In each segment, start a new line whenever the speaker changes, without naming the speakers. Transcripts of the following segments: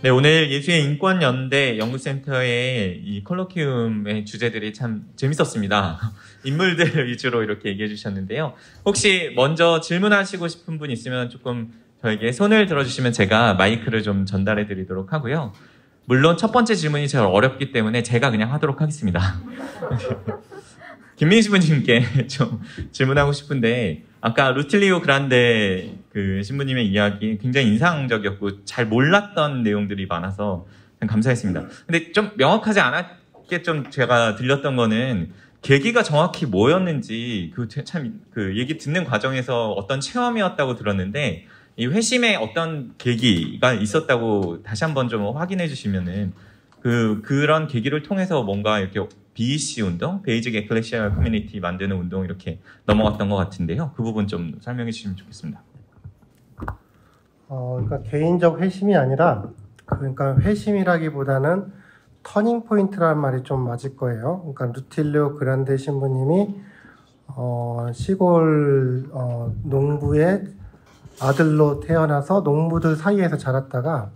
네, 오늘 예수의 인권연대 연구센터의 이 컬로키움의 주제들이 참 재밌었습니다. 인물들 위주로 이렇게 얘기해 주셨는데요. 혹시 먼저 질문하시고 싶은 분 있으면 조금 저에게 손을 들어주시면 제가 마이크를 좀 전달해 드리도록 하고요. 물론 첫 번째 질문이 제일 어렵기 때문에 제가 그냥 하도록 하겠습니다. 김민희 부님께 좀 질문하고 싶은데, 아까 루틸리오 그란데 그 신부님의 이야기 굉장히 인상적이었고 잘 몰랐던 내용들이 많아서 감사했습니다. 근데 좀 명확하지 않았게 좀 제가 들렸던 거는 계기가 정확히 뭐였는지 참 그 얘기 듣는 과정에서 어떤 체험이었다고 들었는데, 이 회심에 어떤 계기가 있었다고 다시 한번 좀 확인해 주시면은 그런 계기를 통해서 뭔가 이렇게 BEC 운동, 베이직 에클레시아 커뮤니티 만드는 운동 이렇게 넘어갔던 것 같은데요. 그 부분 좀 설명해 주시면 좋겠습니다.
그러니까 개인적 회심이 아니라, 그러니까 회심이라기보다는 터닝 포인트라는 말이 좀 맞을 거예요. 그러니까 루틸리오 그란데 신부님이 시골 농부의 아들로 태어나서 농부들 사이에서 자랐다가,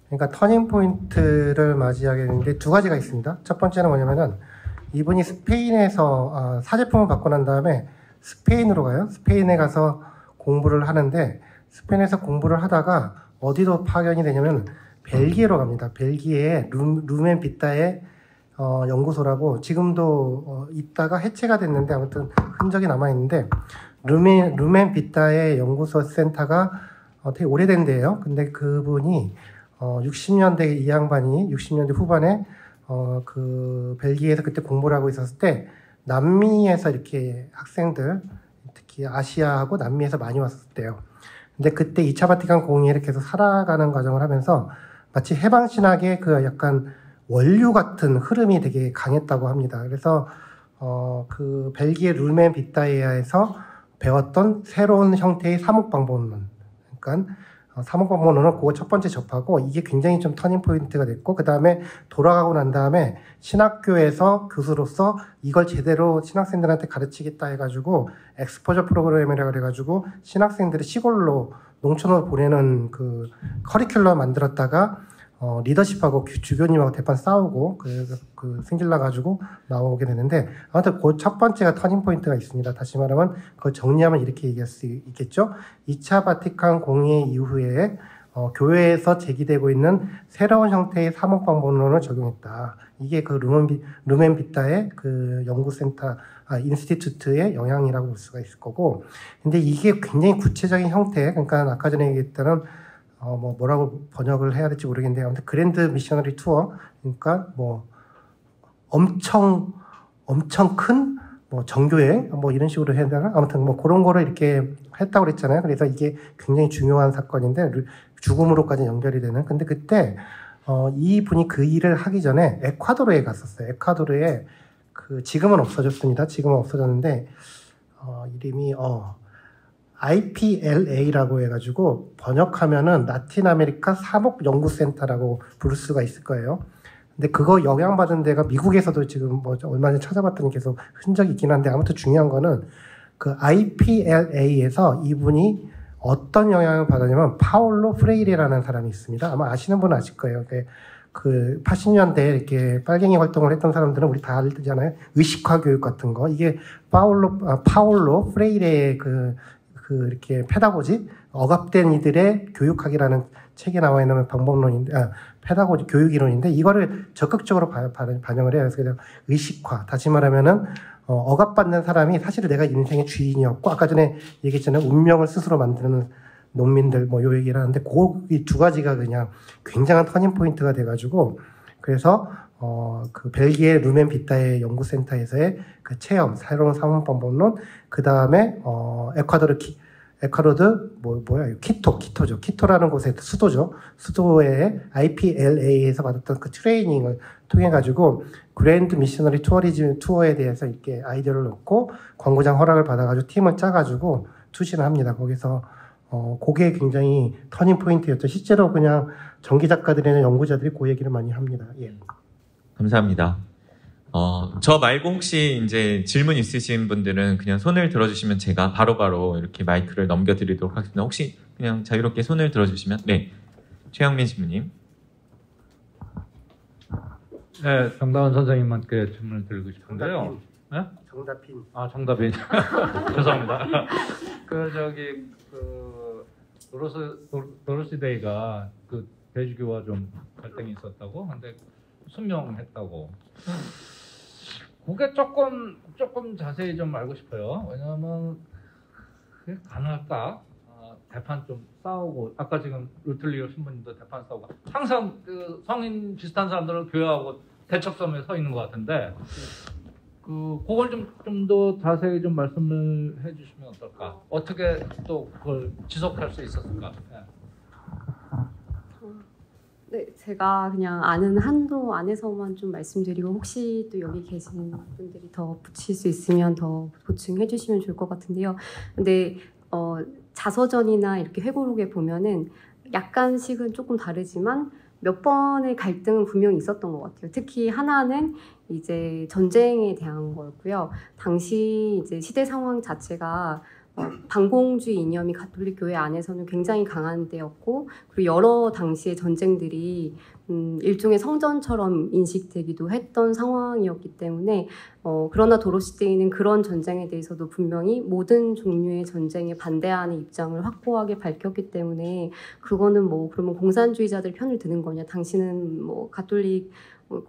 그러니까 터닝 포인트를 맞이하게 되는데 두 가지가 있습니다. 첫 번째는 뭐냐면은 이분이 스페인에서 사제품을 받고 난 다음에 스페인으로 가요. 스페인에 가서 공부를 하는데, 스페인에서 공부를 하다가 어디로 파견이 되냐면 벨기에로 갑니다. 벨기에의 루멘 비타의 연구소라고, 지금도 있다가 해체가 됐는데 아무튼 흔적이 남아있는데, 루멘 비타의 연구소 센터가 되게 오래된 데예요. 근데 그분이 60년대 이 양반이 60년대 후반에 그 벨기에에서 그때 공부를 하고 있었을 때 남미에서 이렇게 학생들, 특히 아시아하고 남미에서 많이 왔을 때요. 근데 그때 2차 바티칸 공의회를 계속 살아가는 과정을 하면서 마치 해방신학의 그 약간 원류 같은 흐름이 되게 강했다고 합니다. 그래서 그 벨기에 루멘 비타에아에서 배웠던 새로운 형태의 사목방법론, 그러니까 사목방법론을 그거 첫 번째 접하고, 이게 굉장히 좀 터닝 포인트가 됐고, 그 다음에 돌아가고 난 다음에 신학교에서 교수로서 이걸 제대로 신학생들한테 가르치겠다 해가지고 엑스포저 프로그램이라 그래가지고 신학생들이 시골로 농촌으로 보내는 그 커리큘럼 만들었다가 리더십하고 주교님하고 대판 싸우고 그 승질나가지고 나오게 되는데, 아무튼 그 첫 번째가 터닝 포인트가 있습니다. 다시 말하면 그걸 정리하면 이렇게 얘기할 수 있겠죠. 2차 바티칸 공의회 이후에 교회에서 제기되고 있는 새로운 형태의 사목방법론을 적용했다. 이게 그 루멘 비타의 그 연구센터, 인스티튜트의 영향이라고 볼 수가 있을 거고, 근데 이게 굉장히 구체적인 형태, 그러니까 아까 전에 얘기했던 뭐라고 번역을 해야 될지 모르겠는데, 아무튼 그랜드 미셔너리 투어, 그러니까 엄청 큰 정교회 이런 식으로 해야 되나? 아무튼 그런 거를 이렇게 했다고 그랬잖아요. 그래서 이게 굉장히 중요한 사건인데 죽음으로까지 연결이 되는. 근데 그때 이 분이 그 일을 하기 전에 에콰도르에 갔었어요. 에콰도르에 지금은 없어졌습니다. 지금은 없어졌는데 이름이 IPLA라고 해가지고 번역하면은 라틴 아메리카 사목연구센터라고 부를 수가 있을 거예요. 근데 그거 영향받은 데가 미국에서도 지금 얼마 전에 찾아봤더니 계속 흔적이 있긴 한데, 아무튼 중요한 거는 그 IPLA에서 이분이 어떤 영향을 받았냐면 파울로 프레이레라는 사람이 있습니다. 아마 아시는 분은 아실 거예요. 그 80년대에 이렇게 빨갱이 활동을 했던 사람들은 우리 다 알잖아요. 의식화 교육 같은 거. 이게 파울로 프레이레의 이렇게 페다고지, 억압된 이들의 교육학이라는 책에 나와 있는 방법론인데, 페다고지 교육이론인데, 이거를 적극적으로 반영을 해요. 그래서 그냥 의식화, 다시 말하면은 억압받는 사람이 사실은 내가 인생의 주인이었고, 아까 전에 얘기했잖아요. 운명을 스스로 만드는 농민들 요 얘기를 하는데, 이 두 가지가 그냥 굉장한 터닝 포인트가 돼가지고, 그래서 그 벨기에 루멘 비타의 연구센터에서의 그 체험, 새로운 사문방법론, 그 다음에 에콰도르 키토죠. 키토라는 곳의 수도죠. 수도의 IPLA에서 받았던 그 트레이닝을 통해 가지고 그랜드 미셔너리 투어리즘 투어에 대해서 이렇게 아이디어를 넣고 광고장 허락을 받아가지고 팀을 짜가지고 투신을 합니다. 거기서 그게 굉장히 터닝 포인트였죠. 실제로 그냥 전기 작가들이나 연구자들이 그 얘기를 많이 합니다. 예.
감사합니다. 저 말고 혹시 이제 질문 있으신 분들은 그냥 손을 들어주시면 제가 바로바로 이렇게 마이크를 넘겨드리도록 하겠습니다. 혹시 그냥 자유롭게 손을 들어주시면, 네, 최영민 신부님.
네, 정다운 선생님께 질문을 드리고 싶은데요. 네?
정답인.
아, 정답인. 죄송합니다. 도로시 데이가 그 대주교와 좀 갈등이 있었다고, 근데 순명했다고. 그게 조금 자세히 좀 알고 싶어요. 왜냐하면 그게 가능할까? 대판 좀 싸우고, 아까 지금 루틀리오 신부님도 대판 싸우고, 항상 그 성인 비슷한 사람들은 교회하고 대척점에 서 있는 것 같은데, 그걸 좀 더 자세히 좀 말씀을 해주시면 어떨까? 어떻게 또 그걸 지속할 수 있었을까? 네.
네, 제가 그냥 아는 한도 안에서만 좀 말씀드리고 혹시 또 여기 계신 분들이 더 붙일 수 있으면 더 보충해 주시면 좋을 것 같은데요. 근데 자서전이나 이렇게 회고록에 보면은 약간씩은 조금 다르지만 몇 번의 갈등은 분명히 있었던 것 같아요. 특히 하나는 이제 전쟁에 대한 거였고요. 당시 이제 시대 상황 자체가 반공주의 이념이 가톨릭 교회 안에서는 굉장히 강한 때였고, 그리고 여러 당시의 전쟁들이 일종의 성전처럼 인식되기도 했던 상황이었기 때문에 그러나 도로시대이는 그런 전쟁에 대해서도 분명히 모든 종류의 전쟁에 반대하는 입장을 확고하게 밝혔기 때문에 그거는 뭐 그러면 공산주의자들 편을 드는 거냐, 당신은 뭐 가톨릭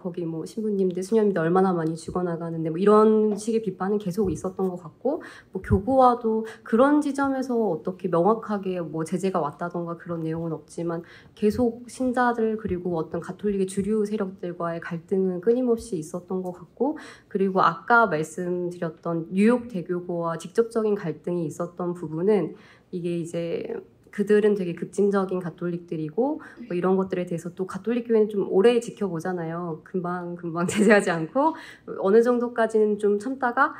거기 뭐 신부님들 수녀님들 얼마나 많이 죽어나가는데 뭐 이런 식의 비판은 계속 있었던 것 같고, 뭐 교구와도 그런 지점에서 어떻게 명확하게 뭐 제재가 왔다던가 그런 내용은 없지만 계속 신자들 그리고 어떤 가톨릭의 주류 세력들과의 갈등은 끊임없이 있었던 것 같고, 그리고 아까 말씀드렸던 뉴욕 대교구와 직접적인 갈등이 있었던 부분은 이게 이제 그들은 되게 급진적인 가톨릭들이고 뭐 이런 것들에 대해서 또 가톨릭 교회는 좀 오래 지켜보잖아요. 금방 제재하지 않고 어느 정도까지는 좀 참다가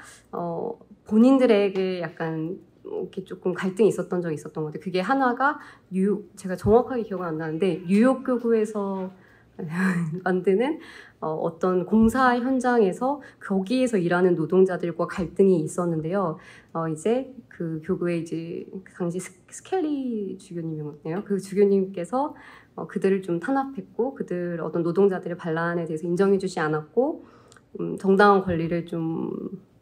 본인들에게 약간 이렇게 조금 갈등이 있었던 적이 있었던 것 같아요. 그게 하나가 제가 정확하게 기억은 안 나는데 뉴욕 교구에서 만드는 어떤 공사 현장에서 거기에서 일하는 노동자들과 갈등이 있었는데요. 이제 그 교구의 이제 그 당시 스켈리 주교님이었네요. 그 주교님께서 그들을 좀 탄압했고, 그들 어떤 노동자들의 반란에 대해서 인정해주지 않았고, 정당한 권리를 좀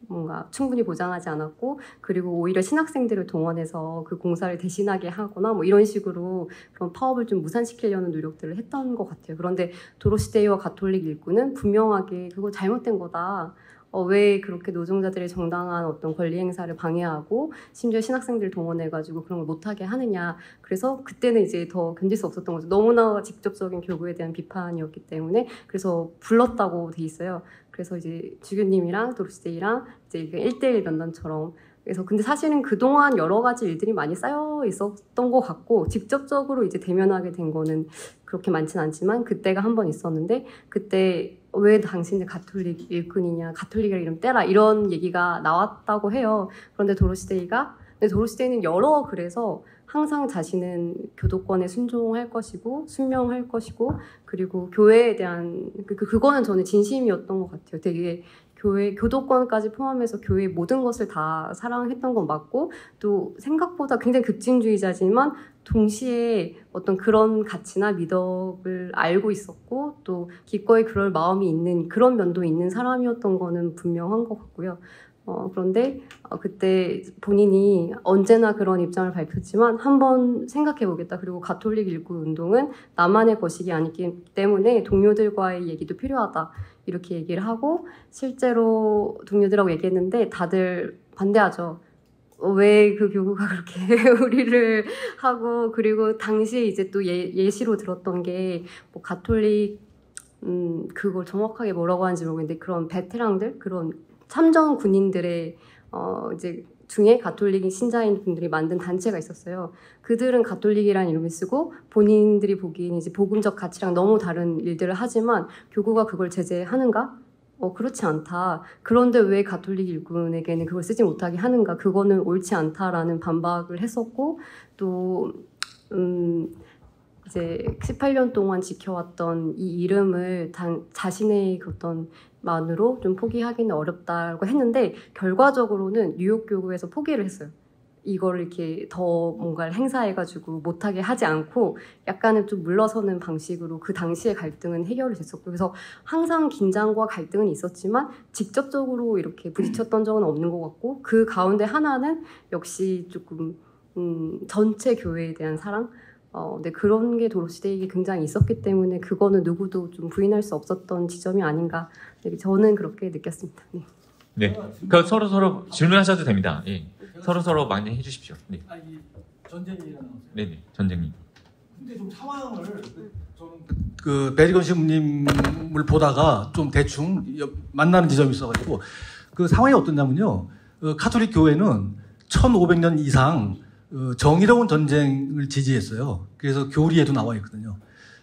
뭔가 충분히 보장하지 않았고, 그리고 오히려 신학생들을 동원해서 그 공사를 대신하게 하거나 뭐 이런 식으로 그런 파업을 좀 무산시키려는 노력들을 했던 것 같아요. 그런데 도로시데이와 가톨릭 일꾼은 분명하게 그거 잘못된 거다. 왜 그렇게 노동자들의 정당한 어떤 권리 행사를 방해하고 심지어 신학생들 동원해가지고 그런 걸 못하게 하느냐. 그래서 그때는 이제 더 견딜 수 없었던 거죠. 너무나 직접적인 교구에 대한 비판이었기 때문에. 그래서 불렀다고 돼 있어요. 그래서 이제 주교님이랑 도로시데이랑 이제 1대1 면담처럼. 그래서 근데 사실은 그동안 여러 가지 일들이 많이 쌓여 있었던 것 같고, 직접적으로 이제 대면하게 된 거는 그렇게 많진 않지만 그때가 한 번 있었는데, 그때 왜 당신들 가톨릭 일꾼이냐, 가톨릭이라 이름 떼라 이런 얘기가 나왔다고 해요. 그런데 도로시데이는 여러 글에서 항상 자신은 교도권에 순종할 것이고 순명할 것이고, 그리고 교회에 대한 그거는 저는 진심이었던 것 같아요. 되게 교도권까지 포함해서 교회의 모든 것을 다 사랑했던 건 맞고, 또 생각보다 굉장히 급진주의자지만 동시에 어떤 그런 가치나 미덕을 알고 있었고, 또 기꺼이 그럴 마음이 있는 그런 면도 있는 사람이었던 거는 분명한 것 같고요. 그런데 그때 본인이 언제나 그런 입장을 밝혔지만 한번 생각해보겠다. 그리고 가톨릭 일꾼 운동은 나만의 것이기 아니기 때문에 동료들과의 얘기도 필요하다. 이렇게 얘기를 하고, 실제로 동료들하고 얘기했는데 다들 반대하죠. 왜 그 교구가 그렇게 우리를 하고, 그리고 당시에 이제 또 예시로 들었던 게 뭐 가톨릭 그걸 정확하게 뭐라고 하는지 모르겠는데 그런 베테랑들, 그런 참전 군인들의 이제 중에 가톨릭 신자인 분들이 만든 단체가 있었어요. 그들은 가톨릭이라는 이름을 쓰고 본인들이 보기엔 이제 복음적 가치랑 너무 다른 일들을 하지만 교구가 그걸 제재하는가? 그렇지 않다. 그런데 왜 가톨릭 일꾼에게는 그걸 쓰지 못하게 하는가? 그거는 옳지 않다라는 반박을 했었고, 또 이제 18년 동안 지켜왔던 이 이름을 자신의 어떤 만으로 좀 포기하기는 어렵다고 했는데, 결과적으로는 뉴욕 교구에서 포기를 했어요. 이걸 이렇게 더 뭔가를 행사해가지고 못하게 하지 않고 약간은 좀 물러서는 방식으로 그 당시의 갈등은 해결이 됐었고, 그래서 항상 긴장과 갈등은 있었지만 직접적으로 이렇게 부딪혔던 적은 없는 것 같고, 그 가운데 하나는 역시 조금 전체 교회에 대한 사랑, 네, 그런 게 도로시대에게 굉장히 있었기 때문에 그거는 누구도 좀 부인할 수 없었던 지점이 아닌가, 네, 저는 그렇게 느꼈습니다. 네.
네, 그 서로 질문하셔도 됩니다. 예. 서로 많이 해주십시오. 네.
아니, 전쟁이 일어나서.
네네, 전쟁님.
근데 좀 상황을 저는 그 베리건 신부님을 보다가 좀 대충 만나는 지점이 있어가지고 그 상황이 어떠냐면요. 카톨릭 교회는 1500년 이상 정의로운 전쟁을 지지했어요. 그래서 교리에도 나와 있거든요.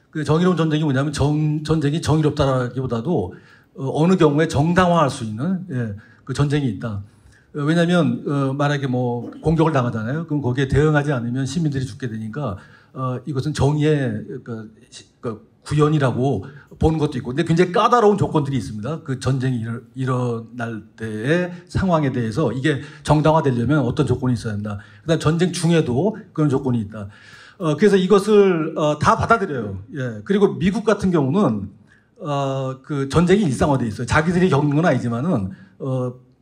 그 정의로운 전쟁이 뭐냐면 전쟁이 정의롭다라기보다도 어느 경우에 정당화할 수 있는 그 전쟁이 있다. 왜냐하면 만약에 뭐 공격을 당하잖아요. 그럼 거기에 대응하지 않으면 시민들이 죽게 되니까 이것은 정의의 구현이라고 보는 것도 있고, 근데 굉장히 까다로운 조건들이 있습니다. 그 전쟁이 일어날 때의 상황에 대해서 이게 정당화되려면 어떤 조건이 있어야 한다. 그다음 전쟁 중에도 그런 조건이 있다. 그래서 이것을 다 받아들여요. 예. 그리고 미국 같은 경우는 그 전쟁이 일상화돼 있어요. 자기들이 겪는 건 아니지만은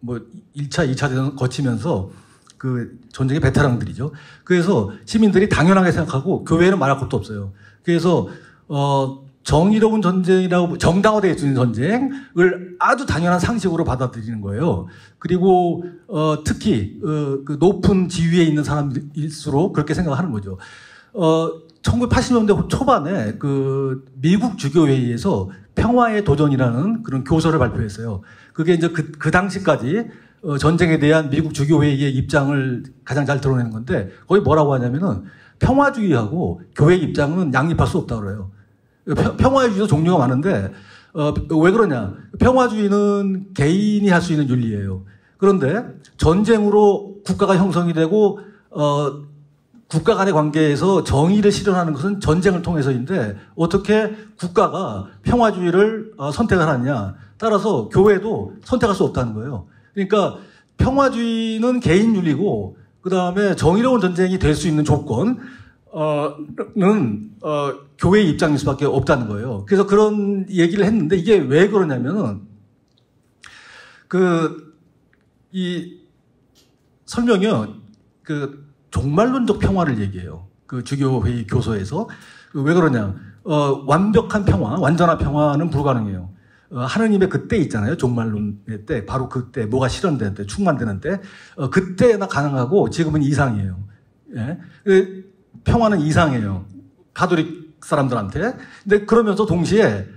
뭐 1차, 2차 대전 거치면서 그 전쟁의 베테랑들이죠. 그래서 시민들이 당연하게 생각하고 교회는 말할 것도 없어요. 그래서 정의로운 전쟁이라고 정당화되어 있는 전쟁을 아주 당연한 상식으로 받아들이는 거예요. 그리고 특히 그 높은 지위에 있는 사람일수록 그렇게 생각하는 거죠. 1980년대 초반에 그 미국 주교회의에서 평화의 도전이라는 그런 교서를 발표했어요. 그게 이제 그 당시까지 전쟁에 대한 미국 주교회의의 입장을 가장 잘 드러내는 건데, 거기 뭐라고 하냐면은 평화주의하고 교회의 입장은 양립할 수 없다고 그래요. 평화주의도 종류가 많은데 왜 그러냐? 평화주의는 개인이 할 수 있는 윤리예요. 그런데 전쟁으로 국가가 형성이 되고 국가 간의 관계에서 정의를 실현하는 것은 전쟁을 통해서인데, 어떻게 국가가 평화주의를 선택을 하느냐, 따라서 교회도 선택할 수 없다는 거예요. 그러니까 평화주의는 개인 윤리고, 그 다음에 정의로운 전쟁이 될 수 있는 조건은 교회의 입장일 수밖에 없다는 거예요. 그래서 그런 얘기를 했는데, 이게 왜 그러냐면은 이 설명이요, 종말론적 평화를 얘기해요. 그 주교회의 교서에서. 왜 그러냐? 완벽한 평화, 완전한 평화는 불가능해요. 하느님의 그때 있잖아요. 종말론의 때. 바로 그때, 뭐가 실현되는 때, 충만되는 때. 그때나 가능하고 지금은 이상이에요. 예? 평화는 이상해요. 가톨릭 사람들한테. 근데 그러면서 동시에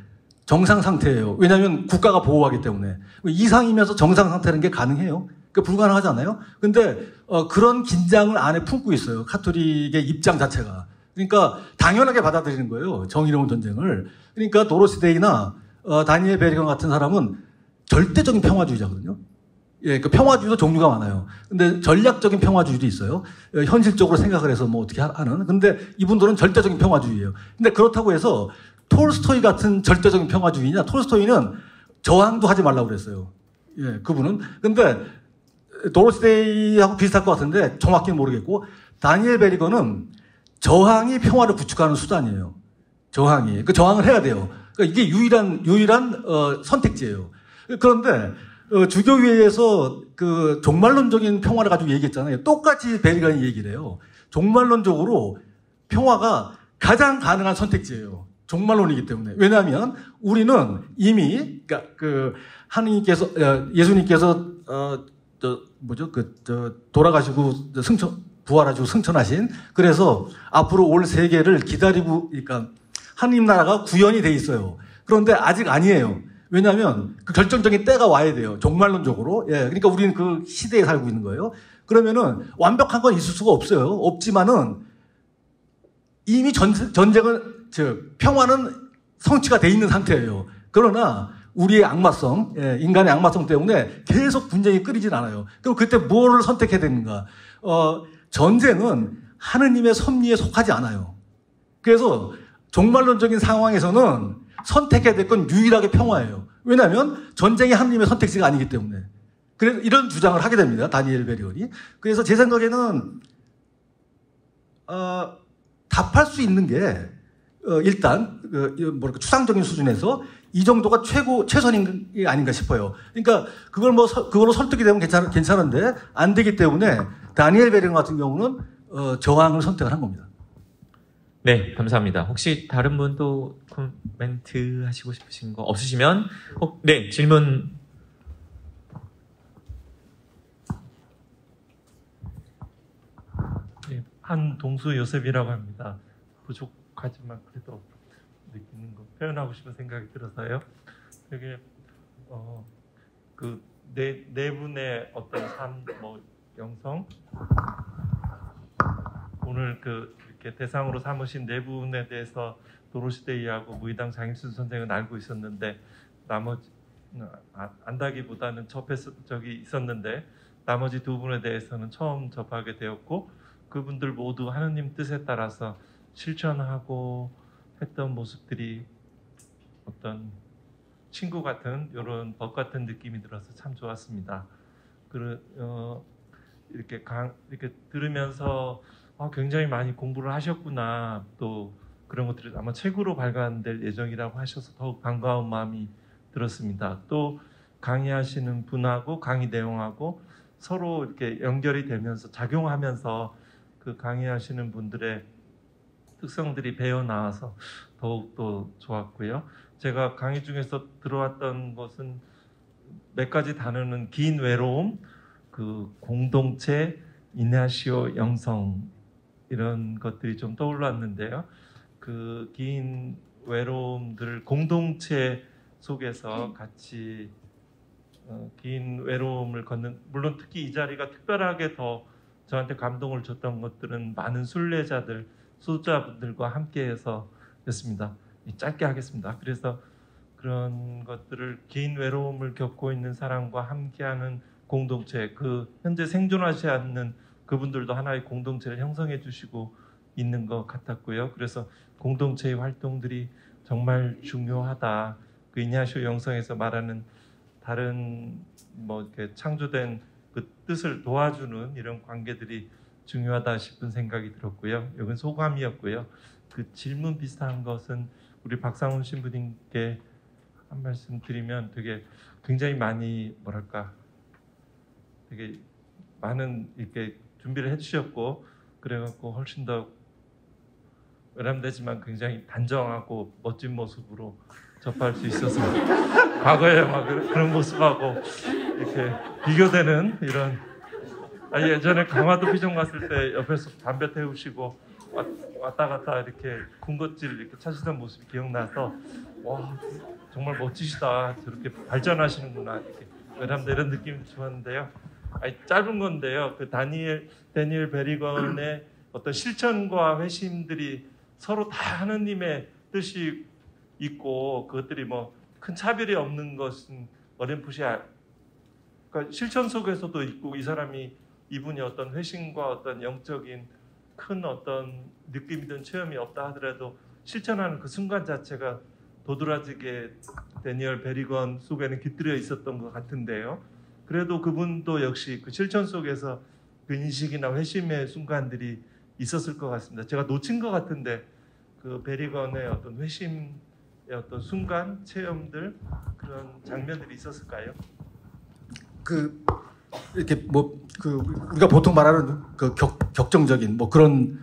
정상 상태예요. 왜냐하면 국가가 보호하기 때문에. 이상이면서 정상 상태라는 게 가능해요. 불가능하잖아요. 근데 그런 긴장을 안에 품고 있어요. 카톨릭의 입장 자체가. 그러니까 당연하게 받아들이는 거예요. 정의로운 전쟁을. 그러니까 도로시 데이나 다니엘 베리건 같은 사람은 절대적인 평화주의자거든요. 예, 그 평화주의도 종류가 많아요. 근데 전략적인 평화주의도 있어요. 현실적으로 생각을 해서 뭐 어떻게 하는. 근데 이분들은 절대적인 평화주의예요. 근데 그렇다고 해서 톨스토이 같은 절대적인 평화주의냐? 톨스토이는 저항도 하지 말라고 그랬어요. 예, 그분은. 근데 도로시 데이하고 비슷할 것 같은데 정확히는 모르겠고, 다니엘 베리건은 저항이 평화를 구축하는 수단이에요. 저항이. 그 저항을 해야 돼요. 그러니까 이게 유일한 선택지예요. 그런데 주교회에서 그 종말론적인 평화를 가지고 얘기했잖아요. 똑같이 베리건이 얘기를 해요. 종말론적으로 평화가 가장 가능한 선택지예요. 종말론이기 때문에. 왜냐하면 우리는 이미 그러니까 하느님께서 예수님께서 돌아가시고 부활하시고 승천하신, 그래서 앞으로 올 세계를 기다리고, 그러니까 하느님 나라가 구현이 돼 있어요. 그런데 아직 아니에요. 왜냐하면 그 결정적인 때가 와야 돼요. 종말론적으로. 예, 그러니까 우리는 그 시대에 살고 있는 거예요. 그러면은 완벽한 건 있을 수가 없어요. 없지만은 이미 평화는 성취가 돼 있는 상태예요. 그러나 우리의 악마성, 인간의 악마성 때문에 계속 분쟁이 끊이진 않아요. 그럼 그때 뭐를 선택해야 되는가? 전쟁은 하느님의 섭리에 속하지 않아요. 그래서 종말론적인 상황에서는 선택해야 될 건 유일하게 평화예요. 왜냐하면 전쟁이 하느님의 선택지가 아니기 때문에. 그래서 이런 주장을 하게 됩니다. 다니엘 베리건이. 그래서 제 생각에는 답할 수 있는 게 일단 추상적인 수준에서 이 정도가 최선인 게 아닌가 싶어요. 그러니까 그걸로 설득이 되면 괜찮은데 안 되기 때문에 다니엘 베리건 같은 경우는 저항을 선택을 한 겁니다.
네, 감사합니다. 혹시 다른 분도 코멘트 하시고 싶으신 거 없으시면 네, 질문.
네, 한동수 요셉이라고 합니다. 부족하지만 그래도 느끼는 거 표현하고 싶은 생각이 들어서요. 되게 네 분의 어떤 삶, 영성, 오늘 이렇게 대상으로 삼으신 네 분에 대해서 도로시데이하고 무의당 장일순 선생은 알고 있었는데 나머지 안다기보다는 접했던 적이 있었는데 나머지 두 분에 대해서는 처음 접하게 되었고 그분들 모두 하느님 뜻에 따라서 실천하고 했던 모습들이 어떤 친구 같은 이런 벗 같은 느낌이 들어서 참 좋았습니다. 이렇게 들으면서 굉장히 많이 공부를 하셨구나, 또 그런 것들이 아마 책으로 발간될 예정이라고 하셔서 더욱 반가운 마음이 들었습니다. 또 강의하시는 분하고 강의 내용하고 서로 이렇게 연결이 되면서 작용하면서 그 강의하시는 분들의 특성들이 배어 나와서 더욱더 좋았고요. 제가 강의 중에서 들어왔던 것은 몇 가지 단어는 긴 외로움, 공동체, 이나시오 영성 이런 것들이 좀 떠올랐는데요. 그 긴 외로움들 공동체 속에서 같이 긴 외로움을 걷는, 물론 특히 이 자리가 특별하게 더 저한테 감동을 줬던 것들은 많은 순례자들, 수도자분들과 함께해서였습니다. 짧게 하겠습니다. 그래서 그런 것들을 긴 외로움을 겪고 있는 사람과 함께하는 공동체, 현재 생존하지 않는 그분들도 하나의 공동체를 형성해 주시고 있는 것 같았고요. 그래서 공동체의 활동들이 정말 중요하다. 그 이냐시오 영성에서 말하는 다른 이렇게 창조된 그 뜻을 도와주는 이런 관계들이 중요하다 싶은 생각이 들었고요. 이건 소감이었고요. 그 질문 비슷한 것은 우리 박상훈 신부님께 한 말씀 드리면 굉장히 많이 되게 많은 이렇게 준비를 해주셨고 그래갖고 훨씬 더 외람되지만 굉장히 단정하고 멋진 모습으로 접할 수 있어서 과거에 그런 모습하고 이렇게 비교되는 이런 예전에 강화도 피정 갔을 때 옆에서 담배 태우시고 왔다 갔다 이렇게 군것질 이렇게 찾으던 모습이 기억나서 와 정말 멋지시다, 저렇게 발전하시는구나, 이렇게 외람돼 이런 느낌이 좋았는데요. 짧은 건데요. 그 다니엘 베리건의 어떤 실천과 회심들이 서로 다 하느님의 뜻이 있고 그것들이 큰 차별이 없는 것은 어렴풋이 그러니까 실천 속에서도 있고 이분이 어떤 회심과 어떤 영적인 큰 어떤 느낌이든 체험이 없다 하더라도 실천하는 그 순간 자체가 도드라지게 다니엘 베리건 속에는 깃들여 있었던 것 같은데요. 그래도 그분도 역시 그 실천 속에서 그 인식이나 회심의 순간들이 있었을 것 같습니다. 제가 놓친 것 같은데 그 베리건의 어떤 회심의 어떤 순간, 체험들 그런 장면들이 있었을까요?
이렇게 우리가 보통 말하는 격정적인 그런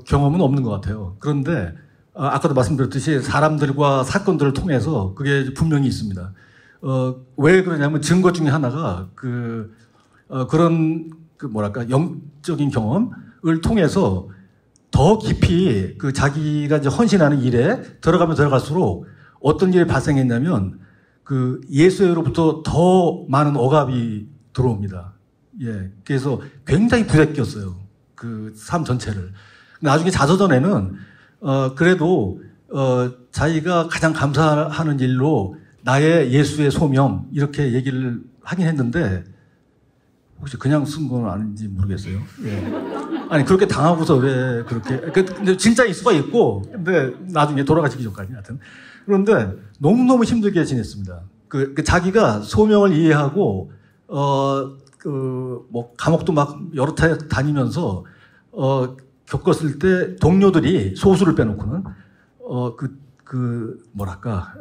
경험은 없는 것 같아요. 그런데 아까도 말씀드렸듯이 사람들과 사건들을 통해서 그게 분명히 있습니다. 왜 그러냐면 증거 중에 하나가 그런 영적인 경험을 통해서 더 깊이 자기가 이제 헌신하는 일에 들어가면 들어갈수록 어떤 일이 발생했냐면 예수로부터 더 많은 억압이 들어옵니다. 예. 그래서 굉장히 부대꼈어요. 그 삶 전체를. 나중에 자서전에는 그래도 자기가 가장 감사하는 일로 나의 예수의 소명 이렇게 얘기를 하긴 했는데 혹시 그냥 쓴 건 아닌지 모르겠어요. 예. 아니 그렇게 당하고서 왜 그렇게 근데 진짜일 수가 있고 근데 나중에 돌아가시기 전까지 하여튼 그런데 너무너무 힘들게 지냈습니다. 자기가 소명을 이해하고 뭐 감옥도 막 여러 차례 다니면서 겪었을 때 동료들이 소수를 빼놓고는 뭐랄까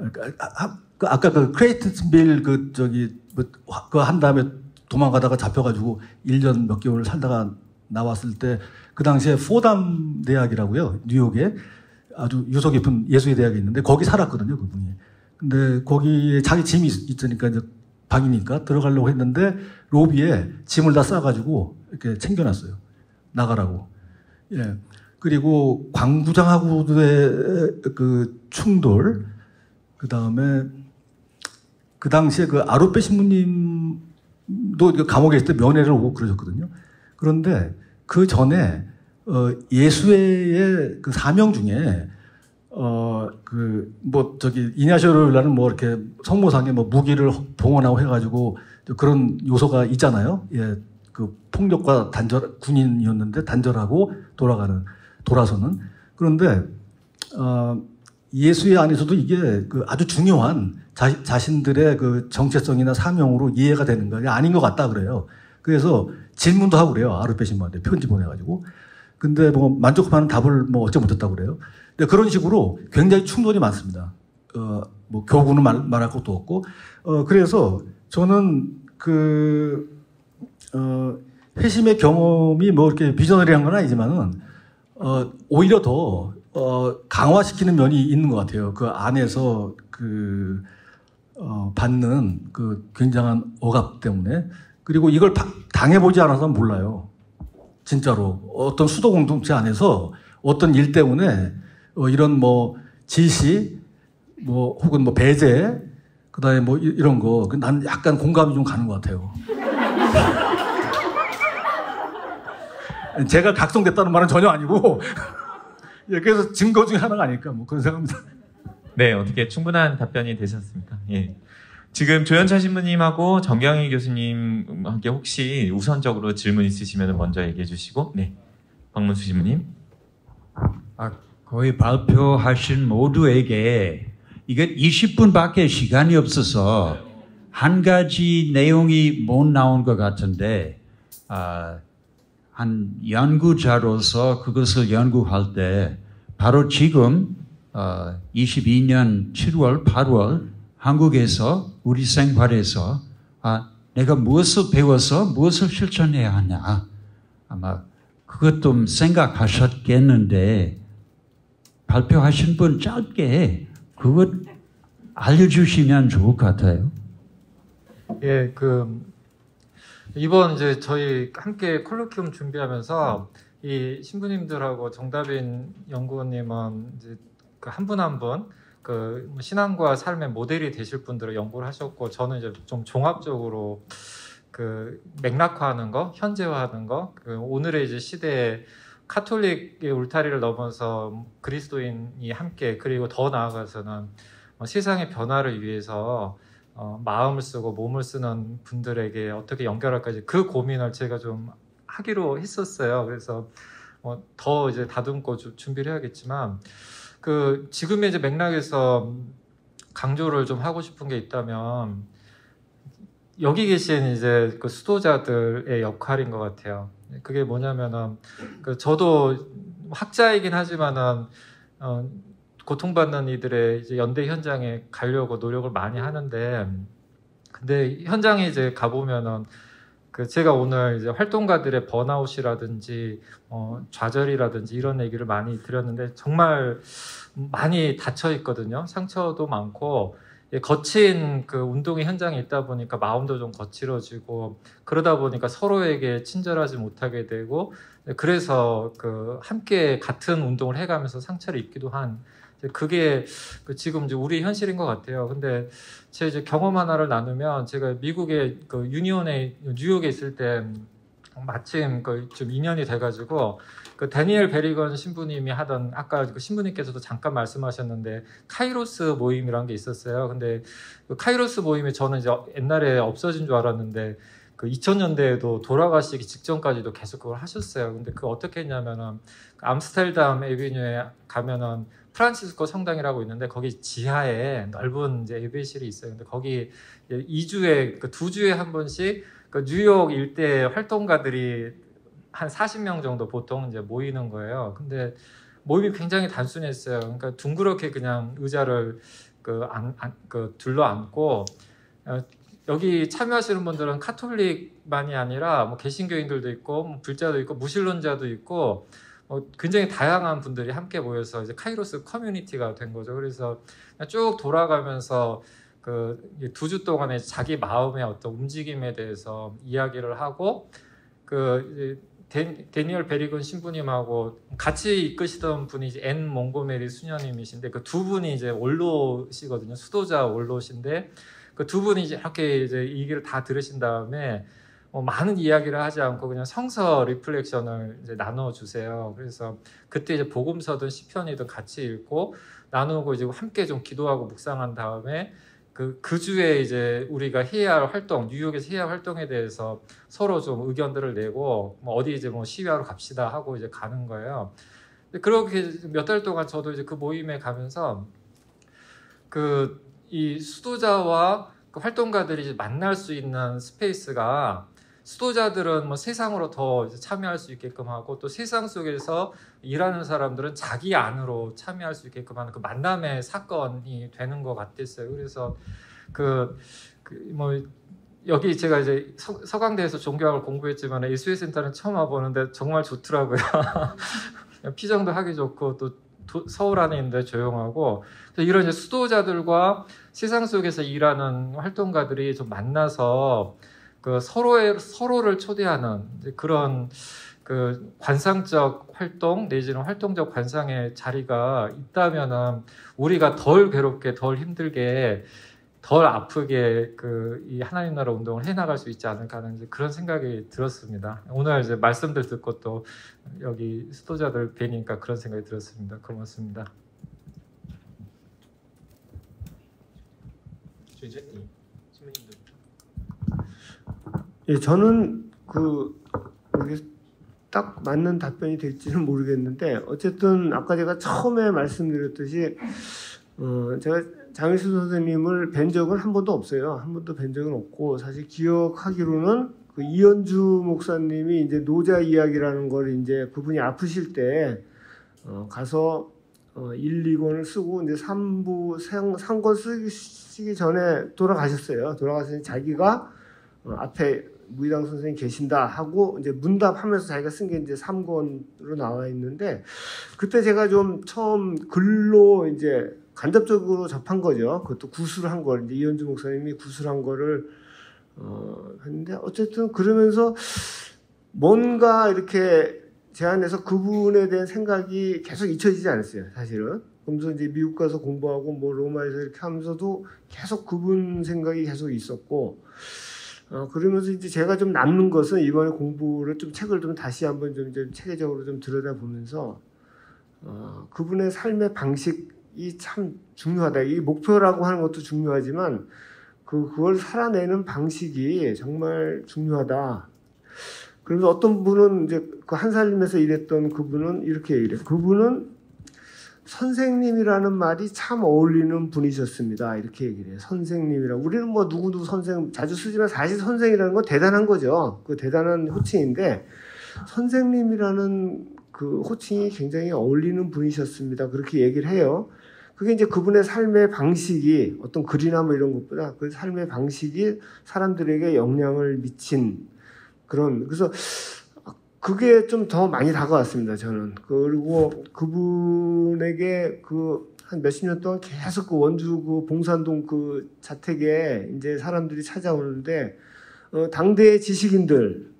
아까 그 크레이튼스빌 그거 한 다음에 도망가다가 잡혀가지고 1년 몇 개월 살다가 나왔을 때 그 당시에 포담 대학이라고요, 뉴욕에 아주 유서 깊은 예수의 대학이 있는데 거기 살았거든요, 그분이. 근데 거기에 자기 짐이 있으니까 이제 방이니까 들어가려고 했는데 로비에 짐을 다 싸가지고 이렇게 챙겨놨어요. 나가라고. 예. 그리고 광부장하고의 그 충돌, 그 다음에 그 당시에 그 아루페 신부님도 감옥에 있을 때 면회를 오고 그러셨거든요. 그런데 그 전에 예수회의 그 사명 중에 이냐시오라는 뭐 이렇게 성모상에 뭐 무기를 봉헌하고 해가지고 그런 요소가 있잖아요. 예, 그 폭력과 군인이었는데 단절하고 돌아서는. 그런데 예수의 안에서도 이게 그 아주 중요한 자신들의 그 정체성이나 사명으로 이해가 되는 거 아닌 것 같다 그래요. 그래서 질문도 하고 그래요. 아르페 신부한테 편지 보내가지고. 근데 뭐 만족하는 답을 뭐 얻지 못했다고 그래요. 근데 그런 식으로 굉장히 충돌이 많습니다. 뭐 교구는 말할 것도 없고. 그래서 저는 회심의 경험이 뭐 이렇게 비저너리한 건 아니지만은 오히려 더 강화시키는 면이 있는 것 같아요. 그 안에서 받는 그 굉장한 억압 때문에. 그리고 이걸 당해보지 않아서 몰라요. 진짜로. 어떤 수도 공동체 안에서 어떤 일 때문에 이런 뭐 지시, 뭐 혹은 뭐 배제, 그 다음에 뭐 이런 거. 난 약간 공감이 좀 가는 것 같아요. 제가 각성됐다는 말은 전혀 아니고, 예, 그래서 증거 중에 하나가 아닐까, 뭐 그런 생각입니다.
네, 어떻게 충분한 답변이 되셨습니까? 예. 지금 조현철 신부님하고 정경희 교수님께 혹시 우선적으로 질문 있으시면 먼저 얘기해 주시고, 네. 박문수 신부님.
거의 발표하신 모두에게 이게 20분밖에 시간이 없어서 한 가지 내용이 못 나온 것 같은데, 한 연구자로서 그것을 연구할 때 바로 지금 22년 7월, 8월 한국에서 우리 생활에서 내가 무엇을 배워서 무엇을 실천해야 하냐, 아마 그것 좀 생각하셨겠는데 발표하신 분 짧게 그것 알려주시면 좋을 것 같아요.
예, 이번 이제 저희 함께 콜로키움 준비하면서 이 신부님들하고 정다빈 연구원님은 이제 한 분 한 분 신앙과 삶의 모델이 되실 분들을 연구를 하셨고, 저는 이제 좀 종합적으로 맥락화하는 거, 현재화하는 거, 오늘의 이제 시대에 카톨릭의 울타리를 넘어서 그리스도인이 함께, 그리고 더 나아가서는 세상의 변화를 위해서 마음을 쓰고 몸을 쓰는 분들에게 어떻게 연결할까지 그 고민을 제가 좀 하기로 했었어요. 그래서 더 이제 다듬고 준비를 해야겠지만, 지금의 이제 맥락에서 강조를 좀 하고 싶은 게 있다면, 여기 계신 이제 수도자들의 역할인 것 같아요. 그게 뭐냐면은, 저도 학자이긴 하지만은, 고통받는 이들의 이제 연대 현장에 가려고 노력을 많이 하는데, 근데 현장에 이제 가보면은, 제가 오늘 이제 활동가들의 번아웃이라든지, 좌절이라든지 이런 얘기를 많이 드렸는데, 정말 많이 닫혀 있거든요. 상처도 많고, 거친 운동의 현장에 있다 보니까 마음도 좀 거칠어지고, 그러다 보니까 서로에게 친절하지 못하게 되고, 그래서 함께 같은 운동을 해가면서 상처를 입기도 한, 그게 지금 이제 우리 현실인 것 같아요. 근데 제 이제 경험 하나를 나누면, 제가 미국의 유니온에 뉴욕에 있을 때 마침 좀 인연이 돼가지고, 데니엘 베리건 신부님이 하던, 아까 신부님께서도 잠깐 말씀하셨는데 카이로스 모임이라는 게 있었어요. 근데 카이로스 모임이 저는 이제 옛날에 없어진 줄 알았는데 2000년대에도 돌아가시기 직전까지도 계속 그걸 하셨어요. 근데 어떻게 했냐면은 암스테르담 에비뉴에 가면은 프란치스코 성당이라고 있는데, 거기 지하에 넓은 이제 예배실이 있어요. 근데 거기 2주에 2주에 한 번씩
그 뉴욕 일대 활동가들이 한 40명 정도 보통 이제 모이는 거예요. 근데 모임이 굉장히 단순했어요. 그러니까 둥그렇게 그냥 의자를 둘러 앉고 여기 참여하시는 분들은 카톨릭만이 아니라 뭐 개신교인들도 있고 뭐 불자도 있고 무신론자도 있고 굉장히 다양한 분들이 함께 모여서 이제 카이로스 커뮤니티가 된 거죠. 그래서 쭉 돌아가면서 그 2주 동안에 자기 마음의 어떤 움직임에 대해서 이야기를 하고 그 데니얼 베리건 신부님하고 같이 이끄시던 분이 이제 앤 몽고메리 수녀님이신데 그 두 분이 이제 원로시거든요. 수도자 원로신데 그 두 분이 이렇게 이제 이 얘기를 다 들으신 다음에 많은 이야기를 하지 않고 그냥 성서 리플렉션을 이제 나눠주세요. 그래서 그때 이제 복음서든 시편이든 같이 읽고 나누고 이제 함께 좀 기도하고 묵상한 다음에 그 주에 이제 우리가 해야 할 활동, 뉴욕에서 해야 할 활동에 대해서 서로 좀 의견들을 내고 뭐 어디 이제 뭐 시위하러 갑시다 하고 이제 가는 거예요. 그렇게 몇 달 동안 저도 이제 그 모임에 가면서 이 수도자와 그 활동가들이 이제 만날 수 있는 스페이스가 수도자들은 뭐 세상으로 더 이제 참여할 수 있게끔 하고 또 세상 속에서 일하는 사람들은 자기 안으로 참여할 수 있게끔 하는 그 만남의 사건이 되는 것 같았어요. 그래서 뭐 여기 제가 이제 서강대에서 종교학을 공부했지만 예수의 센터는 처음 와보는데 정말 좋더라고요. 피정도 하기 좋고 또 서울 안에 있는데 조용하고 이런 이제 수도자들과 세상 속에서 일하는 활동가들이 좀 만나서 그 서로를 초대하는 그런 그 관상적 활동 내지는 활동적 관상의 자리가 있다면은 우리가 덜 괴롭게, 덜 힘들게, 덜 아프게 이 하나님 나라 운동을 해나갈 수 있지 않을까 하는 이제 그런 생각이 들었습니다. 오늘 이제 말씀들 듣고 또 여기 수도자들 뵈니까 그런 생각이 들었습니다. 고맙습니다.
예, 저는 이게 딱 맞는 답변이 될지는 모르겠는데 어쨌든 아까 제가 처음에 말씀드렸듯이 제가 장일수 선생님을 뵌 적은 한 번도 없어요. 한 번도 뵌 적은 없고 사실 기억하기로는 그 이현주 목사님이 이제 노자 이야기라는 걸 이제 그분이 아프실 때 가서 1, 2권을 쓰고 이제 3부 3권 쓰기 전에 돌아가셨어요. 돌아가서 자기가 앞에 무의당 선생님 계신다 하고 이제 문답하면서 자기가 쓴 게 이제 3권으로 나와 있는데 그때 제가 좀 처음 글로 이제 간접적으로 접한 거죠. 그것도 구술한 걸 이제 이현주 목사님이 구술한 거를 했는데 어쨌든 그러면서 뭔가 이렇게 제 안에서 그분에 대한 생각이 계속 잊혀지지 않았어요. 사실은. 그러면서 이제 미국 가서 공부하고 뭐 로마에서 이렇게 하면서도 계속 그분 생각이 계속 있었고 그러면서 이제 제가 좀 남는 것은 이번에 공부를 좀 책을 좀 다시 한번 좀 체계적으로 좀 들여다보면서 그분의 삶의 방식이 참 중요하다. 이 목표라고 하는 것도 중요하지만 그걸 살아내는 방식이 정말 중요하다. 그래서 어떤 분은 이제 그 한살림에서 일했던 그분은 이렇게 얘기해요. 그분은 선생님이라는 말이 참 어울리는 분이셨습니다. 이렇게 얘기를 해요. 선생님이라고. 우리는 뭐 누구도 선생 자주 쓰지만 사실 선생이라는 건 대단한 거죠. 그 대단한 호칭인데 선생님이라는 그 호칭이 굉장히 어울리는 분이셨습니다. 그렇게 얘기를 해요. 그게 이제 그분의 삶의 방식이 어떤 글이나 뭐 이런 것보다 그 삶의 방식이 사람들에게 영향을 미친 그래서 그게 좀 더 많이 다가왔습니다, 저는. 그리고 그분에게 한 몇십 년 동안 계속 그 원주 봉산동 그 자택에 이제 사람들이 찾아오는데, 당대의 지식인들,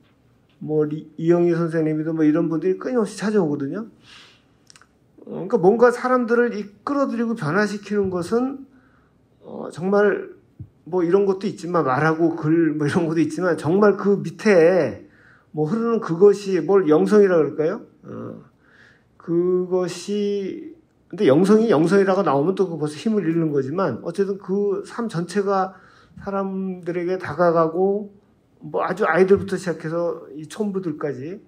뭐, 이영희 선생님이도 뭐 이런 분들이 끊임없이 찾아오거든요. 그러니까 뭔가 사람들을 이끌어들이고 변화시키는 것은, 정말 뭐 이런 것도 있지만, 말하고 글 뭐 이런 것도 있지만, 정말 그 밑에 뭐 흐르는 그것이 뭘 영성이라 그럴까요? 그것이 근데 영성이라고 나오면 또 그 벌써 힘을 잃는 거지만 어쨌든 그 삶 전체가 사람들에게 다가가고 뭐 아주 아이들부터 시작해서 이 촌부들까지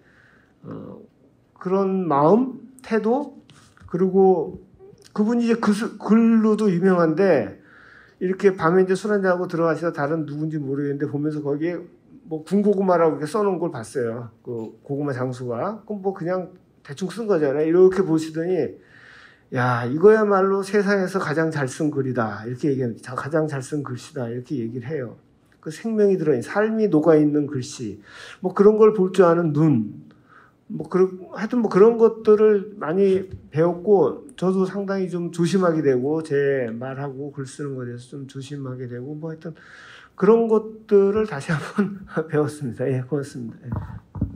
그런 마음, 태도 그리고 그분이 이제 글로도 유명한데 이렇게 밤에 이제 술 한잔하고 들어가시다 다른 누군지 모르겠는데 보면서 거기에 뭐 군고구마라고 이렇게 써놓은 걸 봤어요. 그 고구마 장수가. 그럼 뭐 그냥 대충 쓴 거잖아요. 이렇게 보시더니 야 이거야말로 세상에서 가장 잘 쓴 글이다 이렇게 얘기합니다. 가장 잘 쓴 글씨다 이렇게 얘기를 해요. 그 생명이 들어있는 삶이 녹아있는 글씨 뭐 그런 걸 볼 줄 아는 눈 뭐 하여튼 뭐 그런 것들을 많이 배웠고 저도 상당히 좀 조심하게 되고 제 말하고 글 쓰는 거에 대해서 좀 조심하게 되고 뭐 하여튼 그런 것들을 다시 한번 배웠습니다. 예, 고맙습니다. 예.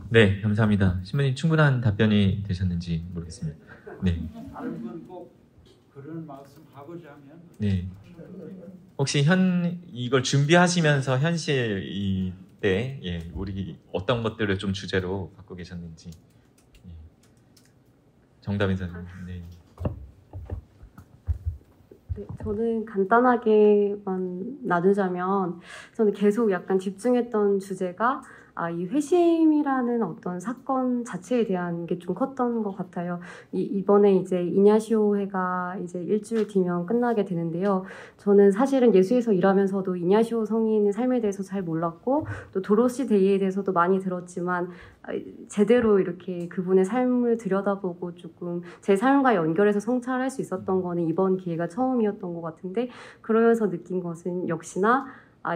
네, 감사합니다. 신부님 충분한 답변이 되셨는지 모르겠습니다. 네.
다른 분 꼭 그런 말씀 하고자 하면
네. 혹시 이걸 준비하시면서 현실 때 예, 우리 어떤 것들을 좀 주제로 갖고 계셨는지. 예. 정다빈 선생님. 네.
네, 저는 간단하게만 나누자면 저는 계속 약간 집중했던 주제가 이 회심이라는 어떤 사건 자체에 대한 게 좀 컸던 것 같아요. 이번에 이제 이냐시오회가 이제 일주일 뒤면 끝나게 되는데요. 저는 사실은 예수에서 일하면서도 이냐시오 성인의 삶에 대해서 잘 몰랐고 또 도로시 데이에 대해서도 많이 들었지만 제대로 이렇게 그분의 삶을 들여다보고 조금 제 삶과 연결해서 성찰할 수 있었던 거는 이번 기회가 처음이었던 것 같은데 그러면서 느낀 것은 역시나